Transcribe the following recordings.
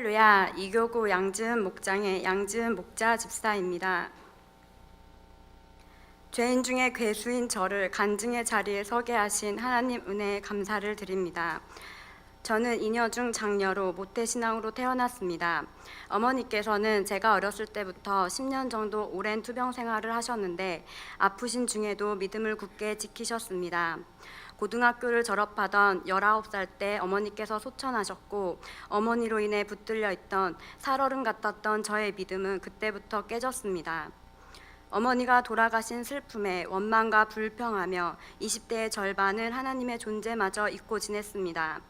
할렐루야, 이교구 양지은 목장의 양지은 목자 집사입니다. 죄인 중에 괴수인 저를 간증의 자리에 서게 하신 하나님 은혜에 감사를 드립니다. 저는 이녀 중 장녀로 모태신앙으로 태어났습니다. 어머니께서는 제가 어렸을 때부터 10년 정도 오랜 투병 생활을 하셨는데 아프신 중에도 믿음을 굳게 지키셨습니다. 고등학교를 졸업하던 19살 때 어머니께서 소천하셨고 어머니로 인해 붙들려 있던 살얼음 같았던 저의 믿음은 그때부터 깨졌습니다. 어머니가 돌아가신 슬픔에 원망과 불평하며 20대의 절반을 하나님의 존재마저 잊고 지냈습니다.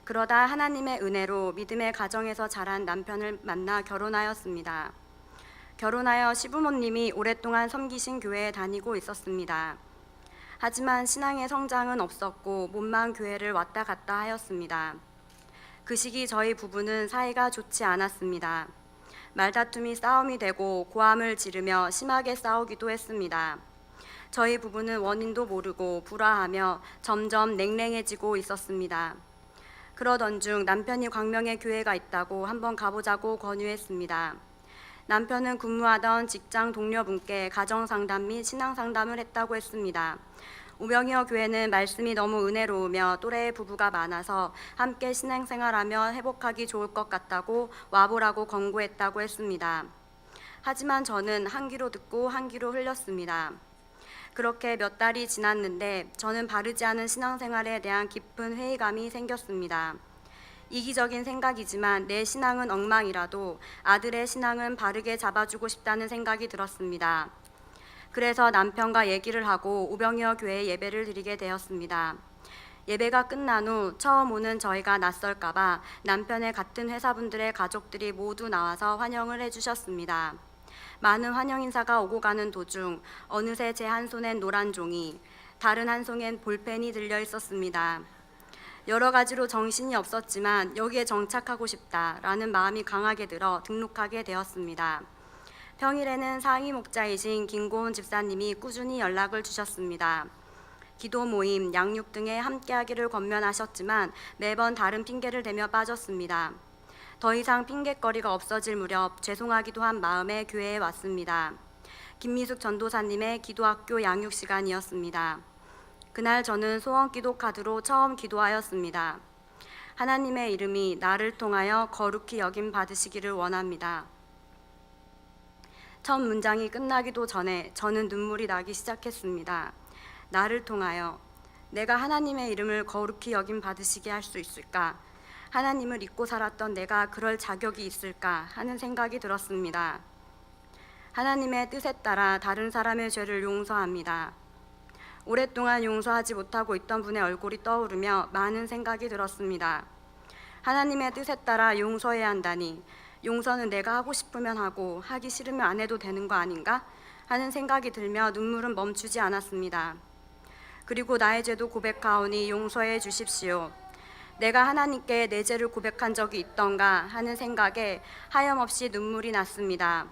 그러다 하나님의 은혜로 믿음의 가정에서 자란 남편을 만나 결혼하였습니다. 결혼하여 시부모님이 오랫동안 섬기신 교회에 다니고 있었습니다. 하지만 신앙의 성장은 없었고 몸만 교회를 왔다 갔다 하였습니다. 그 시기 저희 부부는 사이가 좋지 않았습니다. 말다툼이 싸움이 되고 고함을 지르며 심하게 싸우기도 했습니다. 저희 부부는 원인도 모르고 불화하며 점점 냉랭해지고 있었습니다. 그러던 중 남편이 광명에 교회가 있다고 한번 가보자고 권유했습니다. 남편은 근무하던 직장 동료분께 가정상담 및 신앙상담을 했다고 했습니다. 우병이어 교회는 말씀이 너무 은혜로우며 또래의 부부가 많아서 함께 신앙생활하며 회복하기 좋을 것 같다고 와보라고 권고했다고 했습니다. 하지만 저는 한 귀로 듣고 한 귀로 흘렸습니다. 그렇게 몇 달이 지났는데 저는 바르지 않은 신앙생활에 대한 깊은 회의감이 생겼습니다. 이기적인 생각이지만 내 신앙은 엉망이라도 아들의 신앙은 바르게 잡아주고 싶다는 생각이 들었습니다. 그래서 남편과 얘기를 하고 우병이어 교회에 예배를 드리게 되었습니다. 예배가 끝난 후 처음 오는 저희가 낯설까봐 남편의 같은 회사분들의 가족들이 모두 나와서 환영을 해주셨습니다. 많은 환영 인사가 오고 가는 도중 어느새 제 한 손엔 노란 종이, 다른 한 손엔 볼펜이 들려 있었습니다. 여러 가지로 정신이 없었지만 여기에 정착하고 싶다라는 마음이 강하게 들어 등록하게 되었습니다. 평일에는 상임 목자이신 김고은 집사님이 꾸준히 연락을 주셨습니다. 기도 모임, 양육 등에 함께하기를 권면하셨지만 매번 다른 핑계를 대며 빠졌습니다. 더 이상 핑계거리가 없어질 무렵 죄송하기도 한 마음에 교회에 왔습니다. 김미숙 전도사님의 기도학교 양육 시간이었습니다. 그날 저는 소원기도 카드로 처음 기도하였습니다. 하나님의 이름이 나를 통하여 거룩히 여김 받으시기를 원합니다. 첫 문장이 끝나기도 전에 저는 눈물이 나기 시작했습니다. 나를 통하여 내가 하나님의 이름을 거룩히 여김 받으시게 할 수 있을까? 하나님을 잊고 살았던 내가 그럴 자격이 있을까 하는 생각이 들었습니다. 하나님의 뜻에 따라 다른 사람의 죄를 용서합니다. 오랫동안 용서하지 못하고 있던 분의 얼굴이 떠오르며 많은 생각이 들었습니다. 하나님의 뜻에 따라 용서해야 한다니, 용서는 내가 하고 싶으면 하고 하기 싫으면 안 해도 되는 거 아닌가? 하는 생각이 들며 눈물은 멈추지 않았습니다. 그리고 나의 죄도 고백하오니 용서해 주십시오. 내가 하나님께 내 죄를 고백한 적이 있던가 하는 생각에 하염없이 눈물이 났습니다.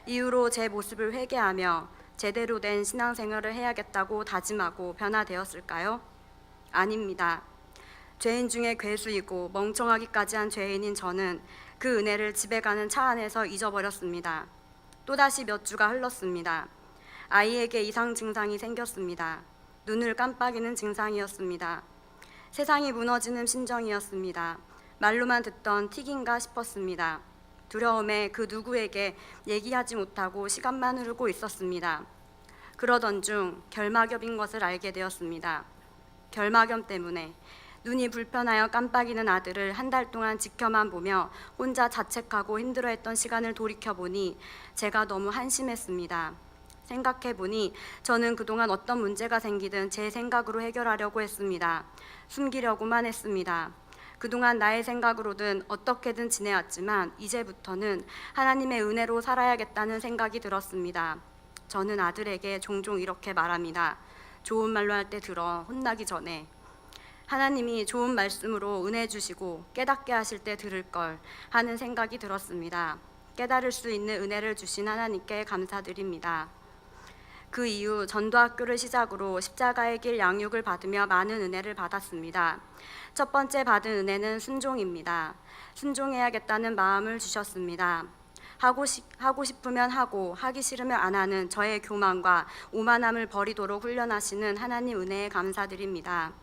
이후로 제 모습을 회개하며 제대로 된 신앙생활을 해야겠다고 다짐하고 변화되었을까요? 아닙니다. 죄인 중에 괴수이고 멍청하기까지 한 죄인인 저는 그 은혜를 집에 가는 차 안에서 잊어버렸습니다. 또다시 몇 주가 흘렀습니다. 아이에게 이상 증상이 생겼습니다. 눈을 깜빡이는 증상이었습니다. 세상이 무너지는 심정이었습니다. 말로만 듣던 틱인가 싶었습니다. 두려움에 그 누구에게 얘기하지 못하고 시간만 흐르고 있었습니다. 그러던 중 결막염인 것을 알게 되었습니다. 결막염 때문에 눈이 불편하여 깜빡이는 아들을 한 달 동안 지켜만 보며 혼자 자책하고 힘들어했던 시간을 돌이켜보니 제가 너무 한심했습니다. 생각해보니 저는 그동안 어떤 문제가 생기든 제 생각으로 해결하려고 했습니다. 숨기려고만 했습니다. 그동안 나의 생각으로든 어떻게든 지내왔지만 이제부터는 하나님의 은혜로 살아야겠다는 생각이 들었습니다. 저는 아들에게 종종 이렇게 말합니다. 좋은 말로 할 때 들어, 혼나기 전에. 하나님이 좋은 말씀으로 은혜 주시고 깨닫게 하실 때 들을 걸 하는 생각이 들었습니다. 깨달을 수 있는 은혜를 주신 하나님께 감사드립니다. 그 이후 전도학교를 시작으로 십자가의 길 양육을 받으며 많은 은혜를 받았습니다. 첫 번째 받은 은혜는 순종입니다. 순종해야겠다는 마음을 주셨습니다. 하고 싶으면 하고 하기 싫으면 안 하는 저의 교만과 오만함을 버리도록 훈련하시는 하나님 은혜에 감사드립니다.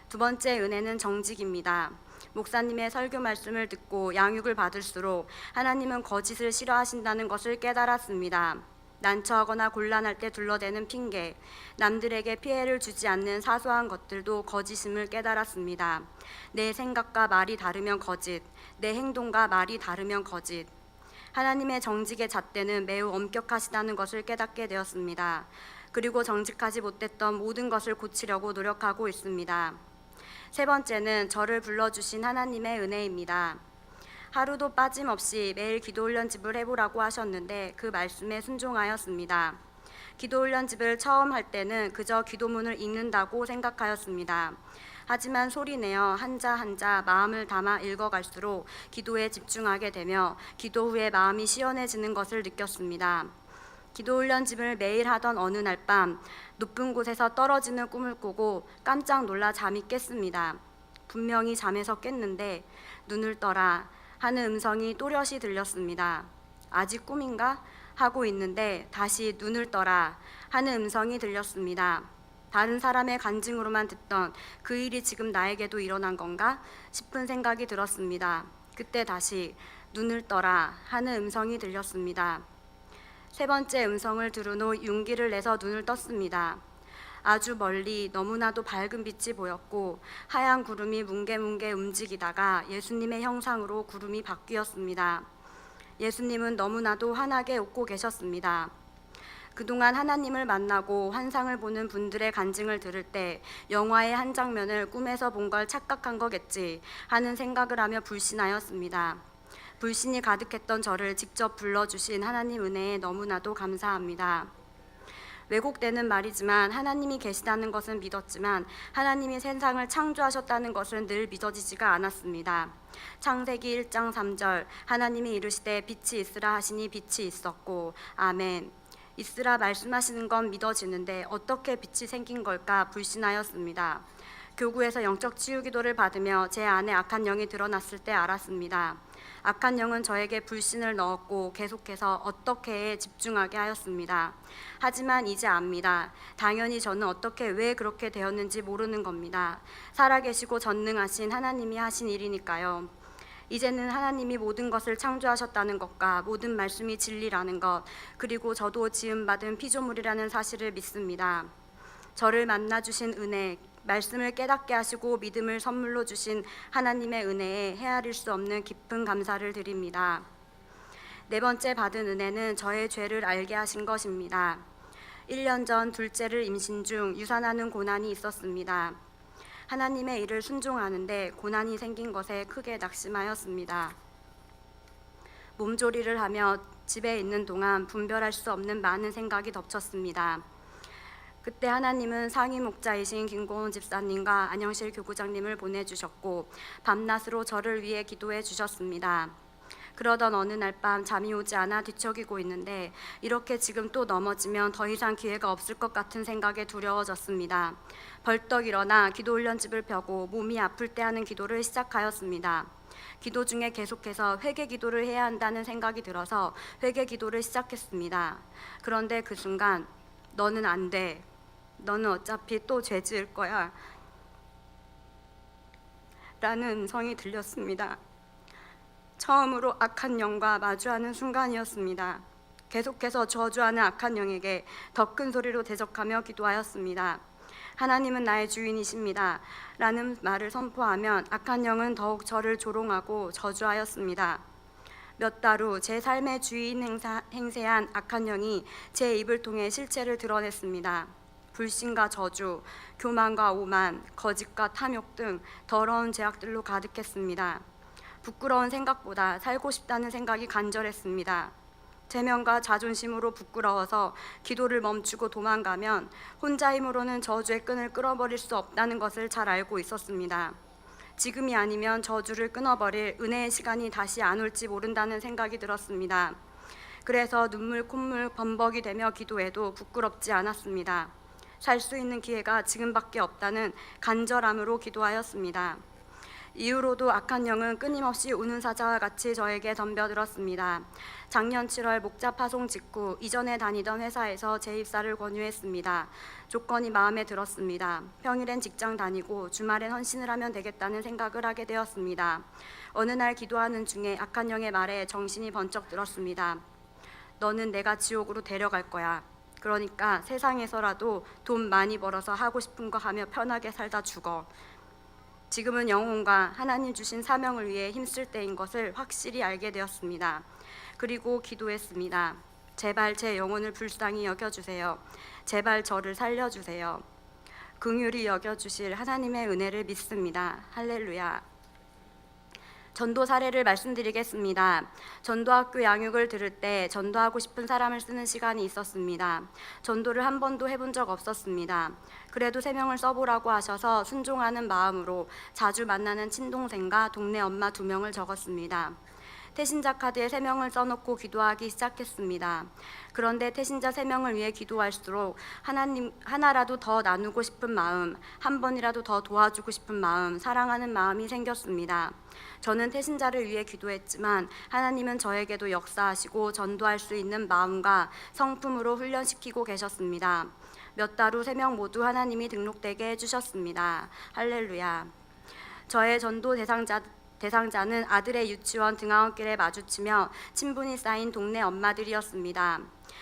두 번째 은혜는 정직입니다. 목사님의 설교 말씀을 듣고 양육을 받을수록 하나님은 거짓을 싫어하신다는 것을 깨달았습니다. 난처하거나 곤란할 때 둘러대는 핑계, 남들에게 피해를 주지 않는 사소한 것들도 거짓임을 깨달았습니다. 내 생각과 말이 다르면 거짓, 내 행동과 말이 다르면 거짓. 하나님의 정직의 잣대는 매우 엄격하시다는 것을 깨닫게 되었습니다. 그리고 정직하지 못했던 모든 것을 고치려고 노력하고 있습니다. 세 번째는 저를 불러주신 하나님의 은혜입니다. 하루도 빠짐없이 매일 기도훈련집을 해보라고 하셨는데 그 말씀에 순종하였습니다. 기도훈련집을 처음 할 때는 그저 기도문을 읽는다고 생각하였습니다. 하지만 소리내어 한자 한자 마음을 담아 읽어갈수록 기도에 집중하게 되며 기도 후에 마음이 시원해지는 것을 느꼈습니다. 기도훈련집을 매일 하던 어느 날 밤 높은 곳에서 떨어지는 꿈을 꾸고 깜짝 놀라 잠이 깼습니다. 분명히 잠에서 깼는데 눈을 떠라 하는 음성이 또렷이 들렸습니다. 아직 꿈인가? 하고 있는데 다시 눈을 떠라 하는 음성이 들렸습니다. 다른 사람의 간증으로만 듣던 그 일이 지금 나에게도 일어난 건가 싶은 생각이 들었습니다. 그때 다시 눈을 떠라 하는 음성이 들렸습니다. 세 번째 음성을 들은 후 용기를 내서 눈을 떴습니다. 아주 멀리 너무나도 밝은 빛이 보였고 하얀 구름이 뭉게뭉게 움직이다가 예수님의 형상으로 구름이 바뀌었습니다. 예수님은 너무나도 환하게 웃고 계셨습니다. 그동안 하나님을 만나고 환상을 보는 분들의 간증을 들을 때 영화의 한 장면을 꿈에서 본 걸 착각한 거겠지 하는 생각을 하며 불신하였습니다. 불신이 가득했던 저를 직접 불러주신 하나님 은혜에 너무나도 감사합니다. 왜곡되는 말이지만 하나님이 계시다는 것은 믿었지만 하나님이 세상을 창조하셨다는 것은 늘 믿어지지가 않았습니다. 창세기 1장 3절 하나님이 이르시되 빛이 있으라 하시니 빛이 있었고 아멘. 있으라 말씀하시는 건 믿어지는데 어떻게 빛이 생긴 걸까 불신하였습니다. 교구에서 영적 치유 기도를 받으며 제 안에 악한 영이 드러났을 때 알았습니다. 악한 영은 저에게 불신을 넣었고 계속해서 어떻게에 집중하게 하였습니다. 하지만 이제 압니다. 당연히 저는 어떻게 왜 그렇게 되었는지 모르는 겁니다. 살아계시고 전능하신 하나님이 하신 일이니까요. 이제는 하나님이 모든 것을 창조하셨다는 것과 모든 말씀이 진리라는 것, 그리고 저도 지음받은 피조물이라는 사실을 믿습니다. 저를 만나주신 은혜, 말씀을 깨닫게 하시고 믿음을 선물로 주신 하나님의 은혜에 헤아릴 수 없는 깊은 감사를 드립니다. 네 번째 받은 은혜는 저의 죄를 알게 하신 것입니다. 1년 전 둘째를 임신 중 유산하는 고난이 있었습니다. 하나님의 일을 순종하는데 고난이 생긴 것에 크게 낙심하였습니다. 몸조리를 하며 집에 있는 동안 분별할 수 없는 많은 생각이 덮쳤습니다. 그때 하나님은 상임 목자이신 김고은 집사님과 안영실 교구장님을 보내주셨고 밤낮으로 저를 위해 기도해 주셨습니다. 그러던 어느 날 밤 잠이 오지 않아 뒤척이고 있는데 이렇게 지금 또 넘어지면 더 이상 기회가 없을 것 같은 생각에 두려워졌습니다. 벌떡 일어나 기도훈련집을 펴고 몸이 아플 때 하는 기도를 시작하였습니다. 기도 중에 계속해서 회개 기도를 해야 한다는 생각이 들어서 회개 기도를 시작했습니다. 그런데 그 순간 너는 안 돼. 너는 어차피 또 죄 지을 거야. 라는 음성이 들렸습니다. 처음으로 악한 영과 마주하는 순간이었습니다. 계속해서 저주하는 악한 영에게 더 큰 소리로 대적하며 기도하였습니다. 하나님은 나의 주인이십니다. 라는 말을 선포하면 악한 영은 더욱 저를 조롱하고 저주하였습니다. 몇 달 후 제 삶의 주인 행세한 악한 영이 제 입을 통해 실체를 드러냈습니다. 불신과 저주, 교만과 오만, 거짓과 탐욕 등 더러운 죄악들로 가득했습니다. 부끄러운 생각보다 살고 싶다는 생각이 간절했습니다. 제명과 자존심으로 부끄러워서 기도를 멈추고 도망가면 혼자 힘으로는 저주의 끈을 끌어버릴 수 없다는 것을 잘 알고 있었습니다. 지금이 아니면 저주를 끊어버릴 은혜의 시간이 다시 안 올지 모른다는 생각이 들었습니다. 그래서 눈물 콧물 범벅이 되며 기도해도 부끄럽지 않았습니다. 살 수 있는 기회가 지금밖에 없다는 간절함으로 기도하였습니다. 이후로도 악한 영은 끊임없이 우는 사자와 같이 저에게 덤벼들었습니다. 작년 7월 목자 파송 직후 이전에 다니던 회사에서 재입사를 권유했습니다. 조건이 마음에 들었습니다. 평일엔 직장 다니고 주말엔 헌신을 하면 되겠다는 생각을 하게 되었습니다. 어느 날 기도하는 중에 악한 영의 말에 정신이 번쩍 들었습니다. 너는 내가 지옥으로 데려갈 거야. 그러니까 세상에서라도 돈 많이 벌어서 하고 싶은 거 하며 편하게 살다 죽어. 지금은 영혼과 하나님 주신 사명을 위해 힘쓸 때인 것을 확실히 알게 되었습니다. 그리고 기도했습니다. 제발 제 영혼을 불쌍히 여겨주세요. 제발 저를 살려주세요. 긍휼히 여겨주실 하나님의 은혜를 믿습니다. 할렐루야. 전도 사례를 말씀드리겠습니다. 전도학교 양육을 들을 때 전도하고 싶은 사람을 쓰는 시간이 있었습니다. 전도를 한 번도 해본 적 없었습니다. 그래도 3명을 써보라고 하셔서 순종하는 마음으로 자주 만나는 친동생과 동네 엄마 2명을 적었습니다. 태신자 카드에 3명을 써놓고 기도하기 시작했습니다. 그런데 태신자 3명을 위해 기도할수록 하나라도 더 나누고 싶은 마음, 한 번이라도 더 도와주고 싶은 마음, 사랑하는 마음이 생겼습니다. 저는 태신자를 위해 기도했지만 하나님은 저에게도 역사하시고 전도할 수 있는 마음과 성품으로 훈련시키고 계셨습니다. 몇 달 후 3명 모두 하나님이 등록되게 해주셨습니다. 할렐루야. 저의 전도 대상자는 아들의 유치원 등하원길에 마주치며 친분이 쌓인 동네 엄마들이었습니다.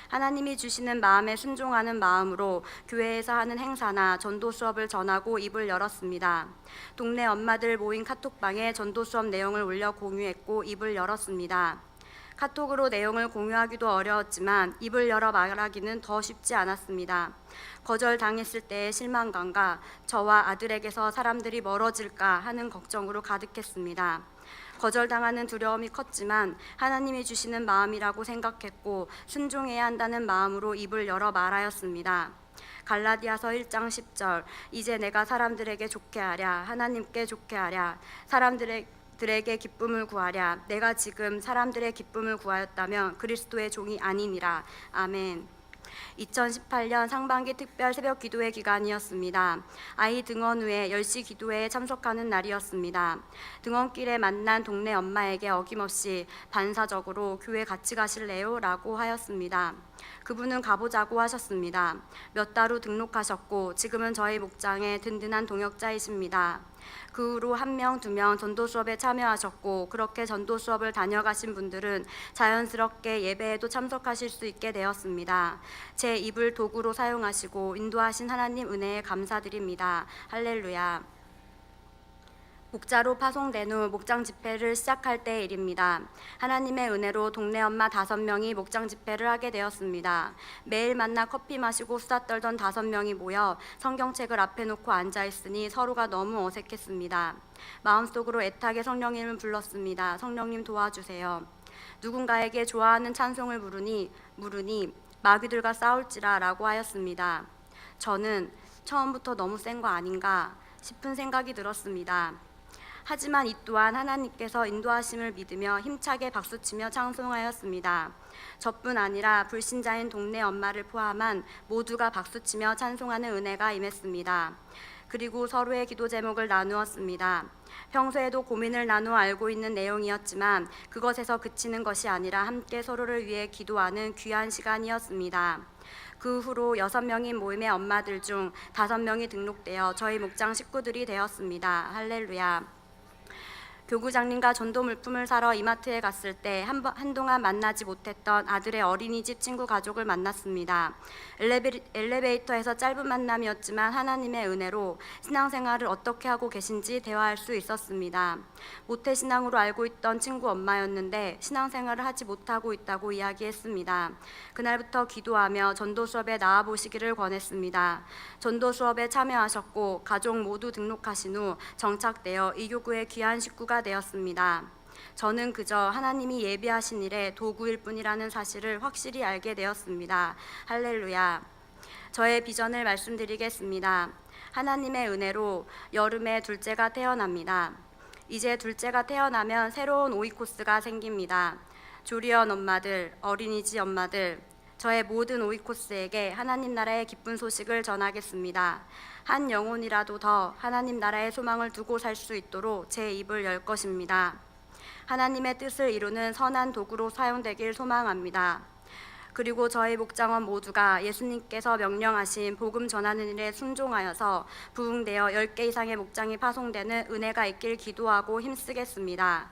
하나님이 주시는 마음에 순종하는 마음으로 교회에서 하는 행사나 전도 수업을 전하고 입을 열었습니다. 동네 엄마들 모인 카톡방에 전도 수업 내용을 올려 공유했고 입을 열었습니다. 카톡으로 내용을 공유하기도 어려웠지만 입을 열어 말하기는 더 쉽지 않았습니다. 거절당했을 때의 실망감과 저와 아들에게서 사람들이 멀어질까 하는 걱정으로 가득했습니다. 거절당하는 두려움이 컸지만 하나님이 주시는 마음이라고 생각했고 순종해야 한다는 마음으로 입을 열어 말하였습니다. 갈라디아서 1장 10절 이제 내가 사람들에게 좋게 하랴 하나님께 좋게 하랴 사람들에게 기쁨을 구하랴 내가 지금 사람들의 기쁨을 구하였다면 그리스도의 종이 아니니라. 아멘. 2018년 상반기 특별 새벽 기도회 기간이었습니다. 아이 등원 후에 10시 기도회에 참석하는 날이었습니다. 등원길에 만난 동네 엄마에게 어김없이 반사적으로 교회 같이 가실래요? 라고 하였습니다. 그분은 가보자고 하셨습니다. 몇 달 후 등록하셨고 지금은 저희 목장의 든든한 동역자이십니다. 그 후로 1명, 2명 전도 수업에 참여하셨고 그렇게 전도 수업을 다녀가신 분들은 자연스럽게 예배에도 참석하실 수 있게 되었습니다. 제 입을 도구로 사용하시고 인도하신 하나님 은혜에 감사드립니다. 할렐루야. 목자로 파송된 후 목장 집회를 시작할 때의 일입니다. 하나님의 은혜로 동네 엄마 5명이 목장 집회를 하게 되었습니다. 매일 만나 커피 마시고 수다 떨던 5명이 모여 성경책을 앞에 놓고 앉아있으니 서로가 너무 어색했습니다. 마음속으로 애타게 성령님을 불렀습니다. 성령님 도와주세요. 누군가에게 좋아하는 찬송을 물으니 마귀들과 싸울지라 라고 하였습니다. 저는 처음부터 너무 센 거 아닌가 싶은 생각이 들었습니다. 하지만 이 또한 하나님께서 인도하심을 믿으며 힘차게 박수치며 찬송하였습니다. 저뿐 아니라 불신자인 동네 엄마를 포함한 모두가 박수치며 찬송하는 은혜가 임했습니다. 그리고 서로의 기도 제목을 나누었습니다. 평소에도 고민을 나누어 알고 있는 내용이었지만 그것에서 그치는 것이 아니라 함께 서로를 위해 기도하는 귀한 시간이었습니다. 그 후로 6명인 모임의 엄마들 중 5명이 등록되어 저희 목장 식구들이 되었습니다. 할렐루야. 교구장님과 전도 물품을 사러 이마트에 갔을 때 한동안 만나지 못했던 아들의 어린이집 친구 가족을 만났습니다. 엘리베이터에서 짧은 만남이었지만 하나님의 은혜로 신앙생활을 어떻게 하고 계신지 대화할 수 있었습니다. 모태신앙으로 알고 있던 친구 엄마였는데 신앙생활을 하지 못하고 있다고 이야기했습니다. 그날부터 기도하며 전도 수업에 나와보시기를 권했습니다. 전도 수업에 참여하셨고 가족 모두 등록하신 후 정착되어 이 교구의 귀한 식구가 되었습니다. 저는 그저 하나님이 예비하신 일의 도구일 뿐이라는 사실을 확실히 알게 되었습니다. 할렐루야. 저의 비전을 말씀드리겠습니다. 하나님의 은혜로 여름에 둘째가 태어납니다. 이제 둘째가 태어나면 새로운 오이코스가 생깁니다. 조리원 엄마들, 어린이집 엄마들, 저의 모든 오이코스에게 하나님 나라의 기쁜 소식을 전하겠습니다. 한 영혼이라도 더 하나님 나라의 소망을 두고 살 수 있도록 제 입을 열 것입니다. 하나님의 뜻을 이루는 선한 도구로 사용되길 소망합니다. 그리고 저희 목장원 모두가 예수님께서 명령하신 복음 전하는 일에 순종하여서 부흥되어 10개 이상의 목장이 파송되는 은혜가 있길 기도하고 힘쓰겠습니다.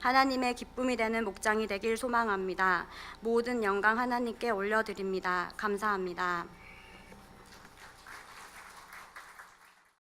하나님의 기쁨이 되는 목장이 되길 소망합니다. 모든 영광 하나님께 올려드립니다. 감사합니다.